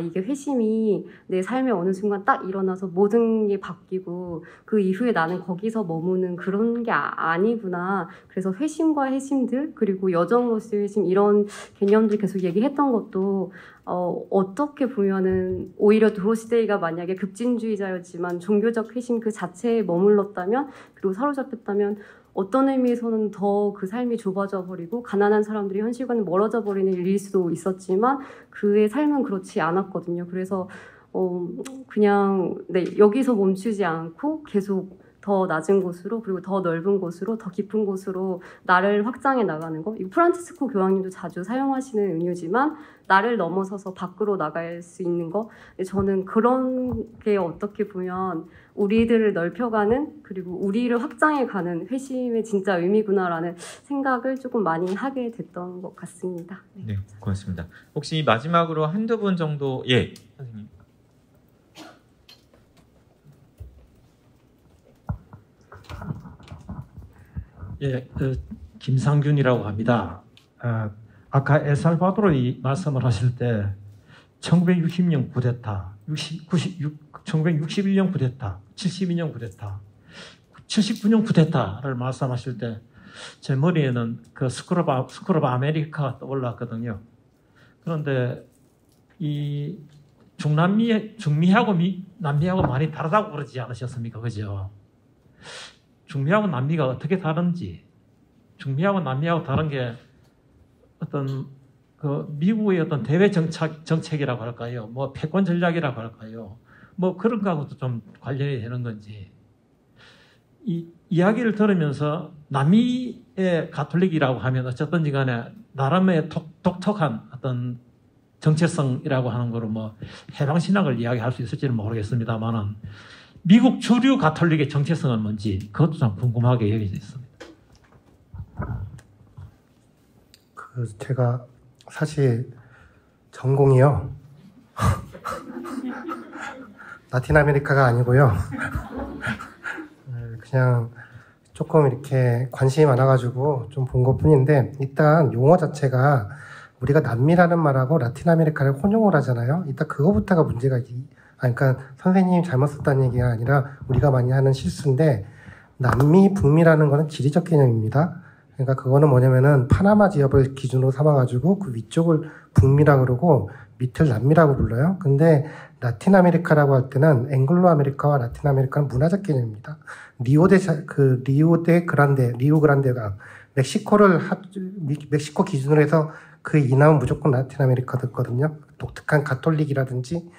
이게 회심이 내 삶의 어느 순간 딱 일어나서 모든 게 바뀌고 그 이후에 나는 거기서 머무는 그런 게 아니구나. 그래서 회심과 회심들 그리고 여정으로서의 회심 이런 개념들 계속 얘기했던 것도 어떻게 보면은 오히려 도로시데이가 만약에 급진주의자였지만 종교적 회심 그 자체에 머물렀다면 그리고 사로잡혔다면 어떤 의미에서는 더 그 삶이 좁아져 버리고 가난한 사람들이 현실과는 멀어져 버리는 일일 수도 있었지만 그의 삶은 그렇지 않았거든요. 그래서 그냥 네, 여기서 멈추지 않고 계속 더 낮은 곳으로 그리고 더 넓은 곳으로 더 깊은 곳으로 나를 확장해 나가는 거. 이거 프란치스코 교황님도 자주 사용하시는 은유지만 나를 넘어서서 밖으로 나갈 수 있는 거. 저는 그런 게 어떻게 보면 우리들을 넓혀가는 그리고 우리를 확장해가는 회심의 진짜 의미구나라는 생각을 조금 많이 하게 됐던 것 같습니다.
네, 고맙습니다. 혹시 마지막으로 한두 분 정도 예, 선생님.
예, 김상균이라고 합니다. 아까 엘살바도르 말씀을 하실 때 1960년 쿠데타, 1961년 쿠데타, 72년 쿠데타, 79년 쿠데타를 말씀하실 때 제 머리에는 그 스쿨 오브 아메리카가 떠올랐거든요. 그런데 이 중미하고 남미하고 많이 다르다고 그러지 않으셨습니까? 그죠? 중미하고 남미가 어떻게 다른지, 중미하고 남미하고 다른 게 어떤 그 미국의 어떤 대외 정책이라고 할까요? 뭐 패권 전략이라고 할까요? 뭐 그런 거하고도 좀 관련이 되는 건지. 이 이야기를 들으면서 남미의 가톨릭이라고 하면 어쨌든지 간에 나름의 독특한 어떤 정체성이라고 하는 거로 뭐 해방신학을 이야기할 수 있을지는 모르겠습니다만은 미국 주류 가톨릭의 정체성은 뭔지 그것도 좀 궁금하게 여겨져 있습니다.
제가 사실 전공이요. 라틴 아메리카가 아니고요. 그냥 조금 이렇게 관심이 많아가지고 좀 본 것뿐인데 일단 용어 자체가 우리가 남미라는 말하고 라틴 아메리카를 혼용을 하잖아요. 일단 그거부터가 문제가 그러니까 선생님이 잘못 썼다는 얘기가 아니라 우리가 많이 하는 실수인데 남미, 북미라는 거는 지리적 개념입니다. 그러니까 그거는 뭐냐면은 파나마 지역을 기준으로 삼아가지고 그 위쪽을 북미라 그러고 밑을 남미라고 불러요. 근데 라틴 아메리카라고 할 때는 앵글로 아메리카와 라틴 아메리카는 문화적 개념입니다. 리오 그란데가 멕시코 기준으로 해서 그 이남은 무조건 라틴 아메리카거든요. 독특한 가톨릭이라든지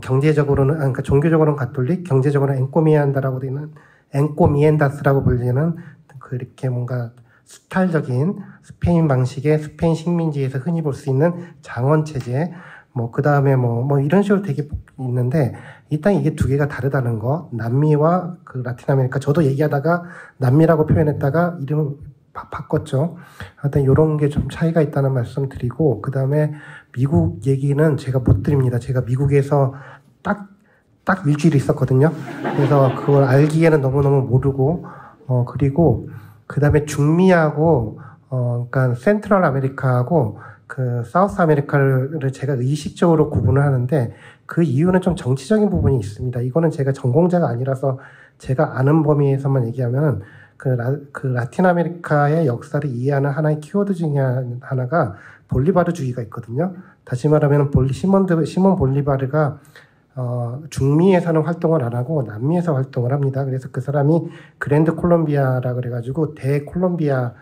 경제적으로는 그러니까 종교적으로는 가톨릭, 경제적으로는 엔꼬미엔다라고 되는 엔꼬미엔다스라고 불리는 그렇게 뭔가 수탈적인 스페인 방식의 스페인 식민지에서 흔히 볼 수 있는 장원 체제, 그 다음에 뭐 이런 식으로 되게 있는데, 일단 이게 두 개가 다르다는 거, 남미와 그 라틴 아메리카, 저도 얘기하다가 남미라고 표현했다가 이름을 바꿨죠. 하여튼 이런 게 좀 차이가 있다는 말씀 드리고, 그 다음에 미국 얘기는 제가 못 드립니다. 제가 미국에서 딱 딱 일주일 있었거든요. 그래서 그걸 알기에는 너무너무 모르고, 그리고 그 다음에 중미하고, 그러니까 센트럴 아메리카하고 그 사우스 아메리카를 제가 의식적으로 구분을 하는데 그 이유는 좀 정치적인 부분이 있습니다. 이거는 제가 전공자가 아니라서 제가 아는 범위에서만 얘기하면 그 라틴 아메리카의 역사를 이해하는 하나의 키워드 중에 하나가 볼리바르주의가 있거든요. 다시 말하면 시몬 볼리바르가 중미에서는 활동을 안 하고 남미에서 활동을 합니다. 그래서 그 사람이 그랜드 콜롬비아라 그래가지고 대콜롬비아를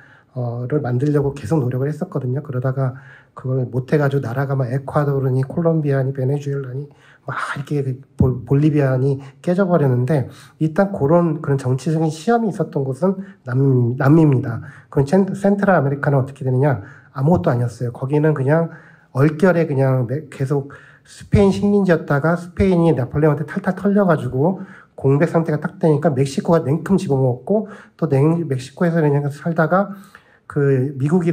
만들려고 계속 노력을 했었거든요. 그러다가 그걸 못해가지고 나라가 막 에콰도르니 콜롬비아니 베네수엘라니 막 이렇게 볼리비아니 깨져버렸는데 일단 그런 정치적인 시험이 있었던 곳은 남미입니다. 그럼 센트럴 아메리카는 어떻게 되느냐? 아무것도 아니었어요. 거기는 그냥 얼결에 그냥 계속 스페인 식민지였다가 스페인이 네폴레옹한테 탈탈 털려가지고 공백 상태가 딱 되니까 멕시코가 냉큼 집어먹었고 또 멕시코에서 그냥 살다가 그 미국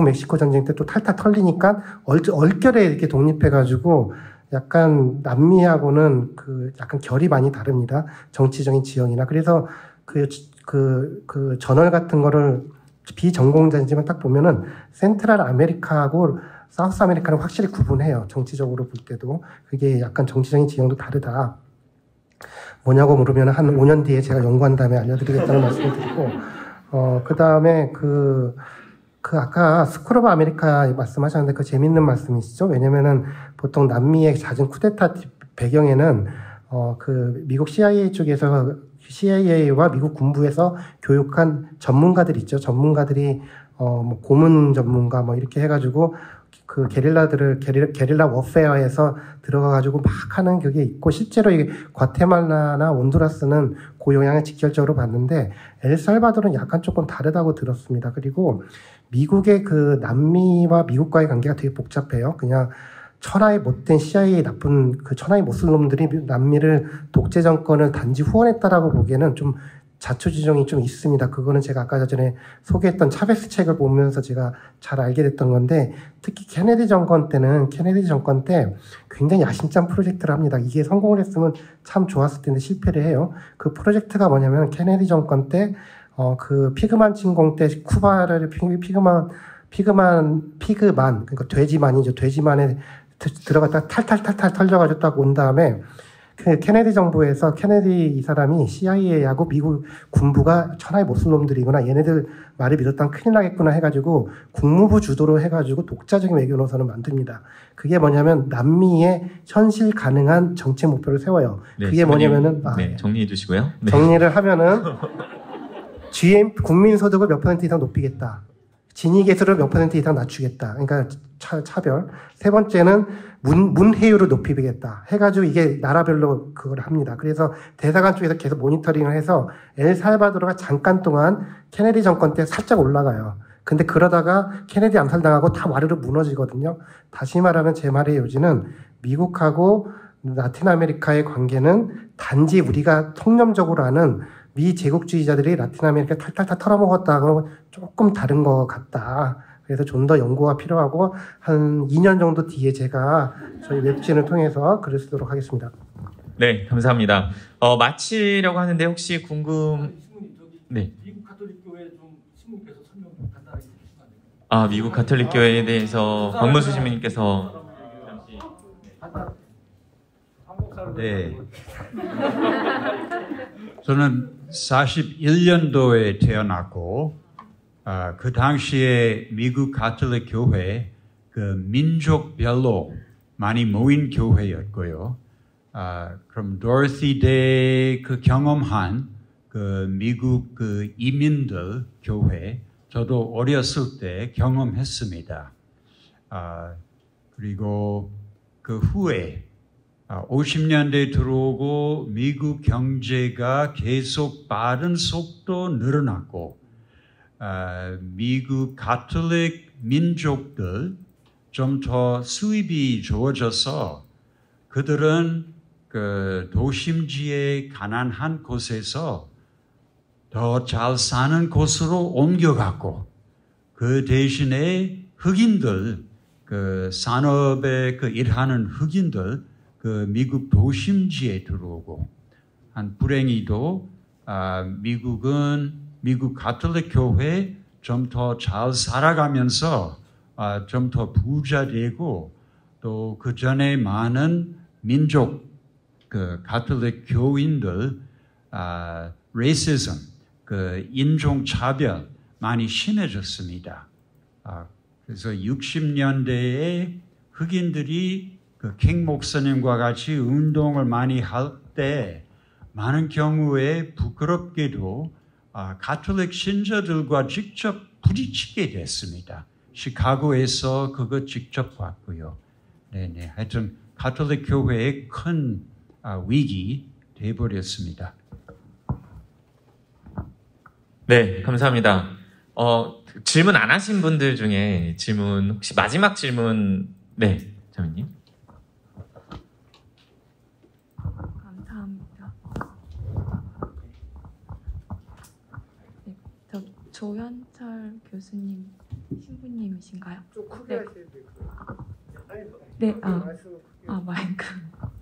멕시코 전쟁 때 또 탈탈 털리니까 얼결에 이렇게 독립해가지고 약간 남미하고는 그 약간 결이 많이 다릅니다. 정치적인 지형이나. 그래서 그 저널 같은 거를 비전공자이지만 딱 보면은 센트럴 아메리카하고 사우스 아메리카는 확실히 구분해요. 정치적으로 볼 때도. 그게 약간 정치적인 지형도 다르다. 뭐냐고 물으면 한 5년 뒤에 제가 연구한 다음에 알려드리겠다는 말씀을 드리고, 그 다음에 아까 스쿨 오브 아메리카 말씀하셨는데 그 재밌는 말씀이시죠? 왜냐면은 보통 남미의 잦은 쿠데타 배경에는, 그 미국 CIA 쪽에서 CIA와 미국 군부에서 교육한 전문가들 있죠. 전문가들이, 뭐 고문 전문가 뭐 이렇게 해가지고 그 게릴라 워페어에서 들어가가지고 막 하는 그게 있고, 실제로 이게 과테말라나 온두라스는 그 영향을 직결적으로 받는데 엘살바도르는 약간 조금 다르다고 들었습니다. 그리고 미국의 그 남미와 미국과의 관계가 되게 복잡해요. 그냥 천하의 못된 CIA 나쁜 그 천하의 모슬놈들이 남미를 독재 정권을 단지 후원했다라고 보기에는 좀 자초지종이 좀 있습니다. 그거는 제가 아까 전에 소개했던 차베스 책을 보면서 제가 잘 알게 됐던 건데, 특히 케네디 정권 때 굉장히 야심찬 프로젝트를 합니다. 이게 성공을 했으면 참 좋았을 텐데 실패를 해요. 그 프로젝트가 뭐냐면 케네디 정권 때 그 피그만 침공 때 쿠바를 피그만 그러니까 돼지만에 들어갔다 탈탈 털려가지고 딱 온 다음에 그 케네디 정부에서 케네디 이 사람이 CIA하고 미국 군부가 천하의 모순놈들이구나, 얘네들 말을 믿었다면 큰일 나겠구나 해가지고 국무부 주도로 해가지고 독자적인 외교 노선을 만듭니다. 그게 뭐냐면 남미의 현실 가능한 정책 목표를 세워요.
네,
그게 뭐냐면은
정리해 주시고요. 네.
정리를 하면은 국민소득을 몇 % 이상 높이겠다. 진위계수를 몇 % 이상 낮추겠다. 그러니까 차별. 세 번째는 문해율을 높이겠다. 해가지고 이게 나라별로 그걸 합니다. 그래서 대사관 쪽에서 계속 모니터링을 해서 엘살바도르가 잠깐 동안 케네디 정권 때 살짝 올라가요. 근데 그러다가 케네디 암살당하고 다 와르르 무너지거든요. 다시 말하면 제 말의 요지는 미국하고 라틴 아메리카의 관계는 단지 우리가 통념적으로 아는 미 제국주의자들이 라틴 아메리카 탈탈 털어먹었다 그러면 조금 다른 것 같다. 그래서 좀 더 연구가 필요하고 한 2년 정도 뒤에 제가 저희 웹진을 통해서 글을 쓰도록 하겠습니다.
네, 감사합니다. 마치려고 하는데 혹시 네.
미국 가톨릭 교회 좀 신부님께서 설명 간단하게 해주시면 안 될까요?
미국 가톨릭 교회에 대해서 박문수 신부님께서
네. 저는 41년도에 태어났고, 그 당시에 미국 가톨릭 교회 그 민족별로 많이 모인 교회였고요. 그럼 도로시 데이 그 경험한 그 미국 그 이민들 교회 저도 어렸을 때 경험했습니다. 그리고 그 후에 50년대 들어오고 미국 경제가 계속 빠른 속도 늘어났고, 미국 가톨릭 민족들 좀 더 수입이 좋아져서 그들은 그 도심지의 가난한 곳에서 더 잘 사는 곳으로 옮겨갔고, 그 대신에 흑인들, 그 산업에 그 일하는 흑인들, 그 그 미국 도심지에 들어오고 한 불행히도 미국 가톨릭 교회 좀 더 잘 살아가면서 좀 더 부자 되고 또 그 전에 많은 민족 그 가톨릭 교인들 레이시즘 그 인종 차별 많이 심해졌습니다. 그래서 60년대에 흑인들이 그 킹 목사님과 같이 운동을 많이 할 때 많은 경우에 부끄럽게도 가톨릭 신자들과 직접 부딪히게 됐습니다. 시카고에서 그거 직접 봤고요. 네네. 하여튼 가톨릭 교회의 큰 위기 돼버렸습니다.
네, 감사합니다. 질문 안 하신 분들 중에 질문 혹시 마지막 질문 네, 자매님.
감사합니다. 네, 저 조현철 교수님 신부님이신가요?
좀 크게
네.
하셔야 돼요.
네,
말씀을 크게.
마이크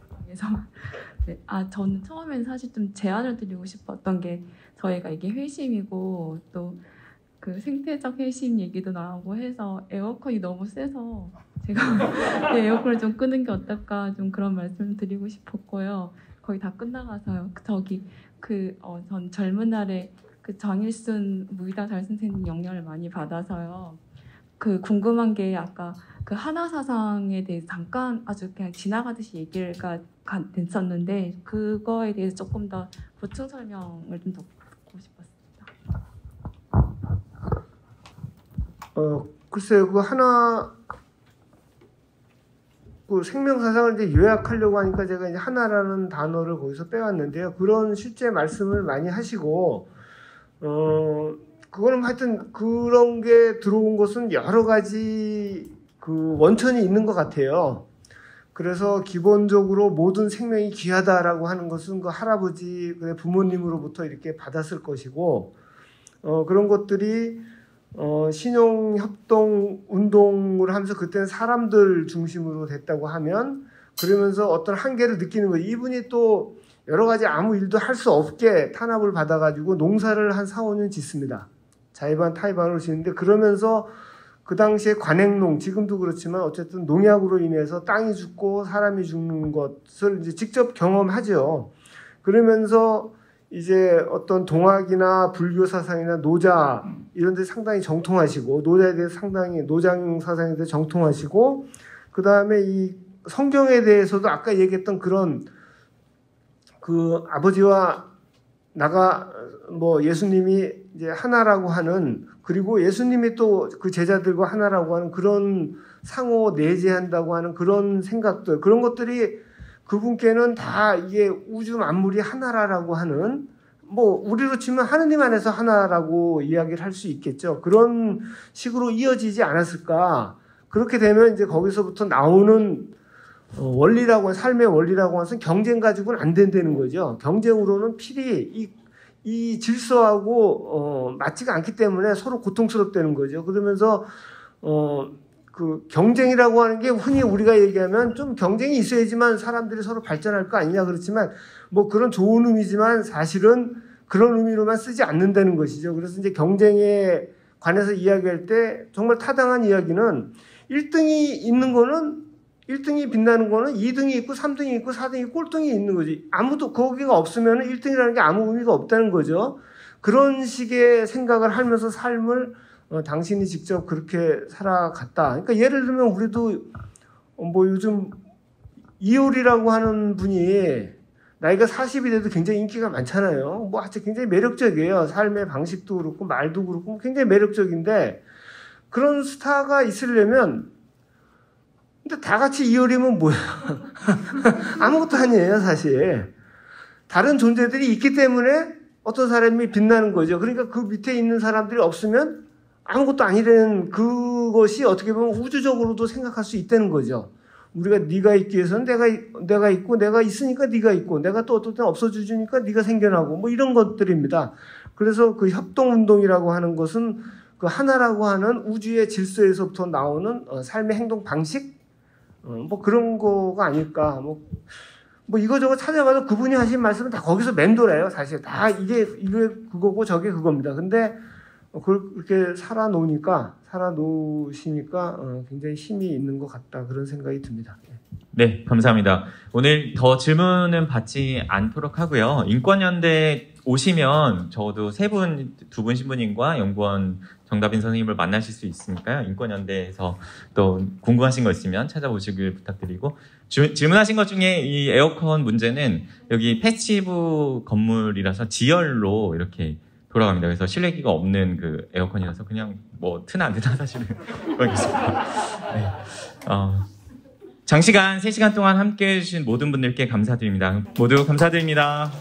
방에서. 네, 저는 처음엔 사실 좀 제안을 드리고 싶었던 게 저희가 이게 회심이고 또 그 생태적 회심 얘기도 나오고 해서 에어컨이 너무 세서 제가 네, 에어컨을 좀 끄는 게 어떨까 좀 그런 말씀 드리고 싶었고요. 거의 다 끝나가서요. 전 젊은 날에 그 정일순 무이다 잘 선생님 영향을 많이 받아서요. 그 궁금한 게 아까 그 하나 사상에 대해서 잠깐 아주 그냥 지나가듯이 얘기가 됐었는데 그거에 대해서 조금 더 보충 설명을 좀 듣고 싶었습니다.
글쎄요, 그 하나 그 생명사상을 이제 요약하려고 하니까 제가 이제 하나라는 단어를 거기서 빼왔는데요. 그런 실제 말씀을 많이 하시고 그거는 하여튼 그런 게 들어온 것은 여러 가지 그 원천이 있는 것 같아요. 그래서 기본적으로 모든 생명이 귀하다라고 하는 것은 그 할아버지, 부모님으로부터 이렇게 받았을 것이고, 그런 것들이 신용협동 운동을 하면서 그때는 사람들 중심으로 됐다고 하면, 그러면서 어떤 한계를 느끼는 거예요. 이분이 또 여러 가지 아무 일도 할 수 없게 탄압을 받아가지고 농사를 한 4, 5년 짓습니다. 자의반 타의반으로 짓는데, 그러면서 그 당시에 관행농, 지금도 그렇지만 어쨌든 농약으로 인해서 땅이 죽고 사람이 죽는 것을 이제 직접 경험하죠. 그러면서 이제 어떤 동학이나 불교 사상이나 노자 이런 데 상당히 정통하시고, 노자에 대해서 상당히 노장 사상에 대해서 정통하시고, 그 다음에 이 성경에 대해서도 아까 얘기했던 그런 그 아버지와 나가 예수님이 이제 하나라고 하는, 그리고 예수님이 또 그 제자들과 하나라고 하는 그런 상호 내재한다고 하는 그런 생각들, 그런 것들이 그분께는 다 이게 우주 만물이 하나라고 하는, 우리로 치면 하느님 안에서 하나라고 이야기를 할 수 있겠죠. 그런 식으로 이어지지 않았을까. 그렇게 되면 이제 거기서부터 나오는 원리라고, 삶의 원리라고 하는 경쟁 가지고는 안 된다는 거죠. 경쟁으로는 필히 이 질서하고 맞지가 않기 때문에 서로 고통스럽다는 거죠. 그러면서 그 경쟁이라고 하는 게 흔히 우리가 얘기하면 좀 경쟁이 있어야지만 사람들이 서로 발전할 거 아니냐 그렇지만 그런 좋은 의미지만 사실은 그런 의미로만 쓰지 않는다는 것이죠. 그래서 이제 경쟁에 관해서 이야기할 때 정말 타당한 이야기는 1등이 있는 거는 1등이 빛나는 거는 2등이 있고 3등이 있고 4등이 꼴등이 있는 거지. 아무도 거기가 없으면 1등이라는 게 아무 의미가 없다는 거죠. 그런 식의 생각을 하면서 삶을 당신이 직접 그렇게 살아갔다. 그러니까 예를 들면 우리도 요즘 이효리라고 하는 분이 나이가 40이 돼도 굉장히 인기가 많잖아요. 하여튼 굉장히 매력적이에요. 삶의 방식도 그렇고 말도 그렇고 굉장히 매력적인데, 그런 스타가 있으려면, 근데 다 같이 이효리면 뭐야? 아무것도 아니에요, 사실. 다른 존재들이 있기 때문에 어떤 사람이 빛나는 거죠. 그러니까 그 밑에 있는 사람들이 없으면 아무것도 아니라는 그것이 어떻게 보면 우주적으로도 생각할 수 있다는 거죠. 우리가 네가 있기 위해서는 내가 있고, 내가 있으니까 네가 있고, 내가 또 어떨 때는 없어지니까 네가 생겨나고, 이런 것들입니다. 그래서 그 협동운동이라고 하는 것은 그 하나라고 하는 우주의 질서에서부터 나오는 삶의 행동 방식, 뭐 그런 거가 아닐까. 뭐 이거저거 찾아봐도 그분이 하신 말씀은 다 거기서 맴돌아요. 사실 다 이게 그거고 저게 그겁니다. 근데 그렇게 살아놓으시니까 굉장히 힘이 있는 것 같다. 그런 생각이 듭니다.
네, 감사합니다. 오늘 더 질문은 받지 않도록 하고요. 인권연대 오시면 적어도 두 분 신부님과 연구원 정다빈 선생님을 만나실 수 있으니까요. 인권연대에서 또 궁금하신 거 있으면 찾아보시길 부탁드리고, 질문하신 것 중에 이 에어컨 문제는 여기 패시브 건물이라서 지열로 이렇게 돌아갑니다. 그래서 실외기가 없는 그 에어컨이라서 그냥 뭐 트나 안 트나 사실은 모르겠습니다. 네. 장시간 3시간 동안 함께해 주신 모든 분들께 감사드립니다. 모두 감사드립니다.